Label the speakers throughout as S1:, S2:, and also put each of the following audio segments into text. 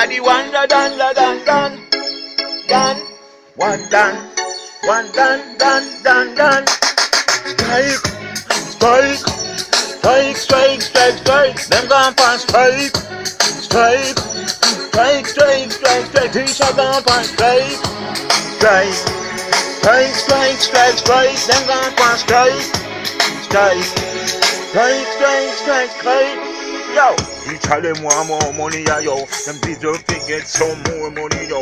S1: the one da done. One done. Strike. Them gone for strike. Teacher gone for strike. Strike. Them gone for strike. Strike. Yo, teacher them want more money, yo. Them deserve to get some more money, yo.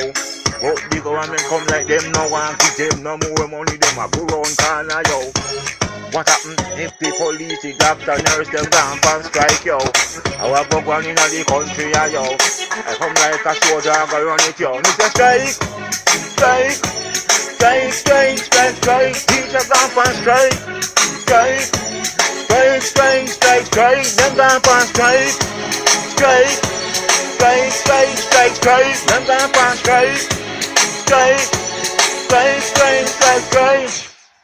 S1: But the government come like them no want give them no more money. Them a go round corner, yo. What happen if the police, the doctor, nurse, them gone for strike, yo? I will go on in the country, yo. I come like a soldier, I go run it, yo. Mr. Strike. Teacher gone for strike. Strike. Them gone for strike. Strike. Them gone for strike. Strike.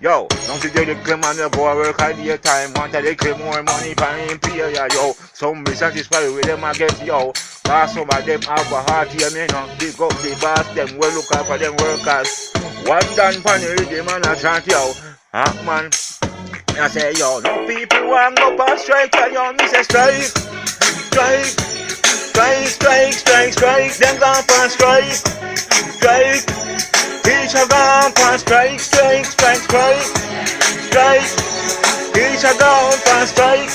S1: Yo, don't you dare claim on the boy work at the time. Want to claim more money for him pay ya, yo. Some be satisfied with them against yo. Cause some of them have a heart here, me no. Big up the boss, them well look out for them workers. One done for the rhythm and a chant, yo. Man, I say, yo, no people want go past strike, yo. Me say strike. Them gone for strike. Teacher gone for strike. Teacher gone for strike.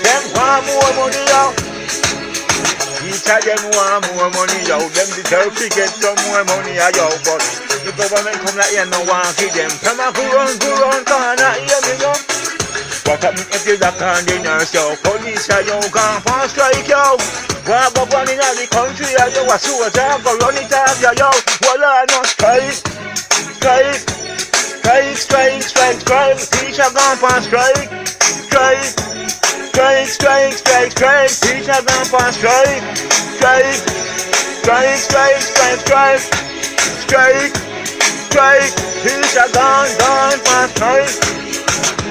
S1: Them want more money, yo. Teacher them want more money, yo. Them deserve to get some more money, yo. But the government come like you no want give them. Come on, go run, corner, hear me, yo. What happen if the doctor and the nurse, yo? Police, yo, gone for strike, yo. Walk up on in the country, yo. A soldier go run it off, yo. Well, I no strike. Teacher gone for strike. Teacher gone for strike. Teacher gone for strike.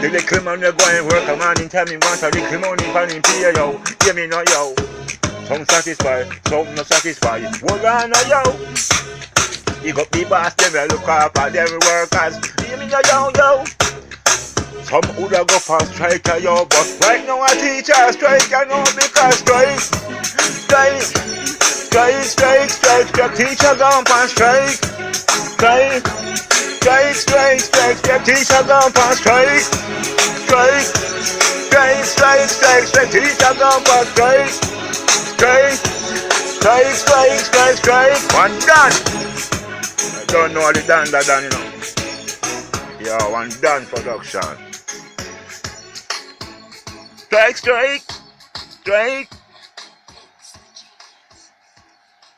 S1: The little man they go and work a man in time he want a little money for him pay, yo. Hear me now, yo. Some satisfied, some not satisfied. Well, I know, yo. You got the boss, them will look after them workers. Hear me now, yo. Some woulda go for strike, yo. But right now a teacher strike, you know, because strike. Teacher gone for strike. Teacher gone for strike. Teacher gone for strike. One done. I don't know the done, you know. Yeah, one done production. Strike.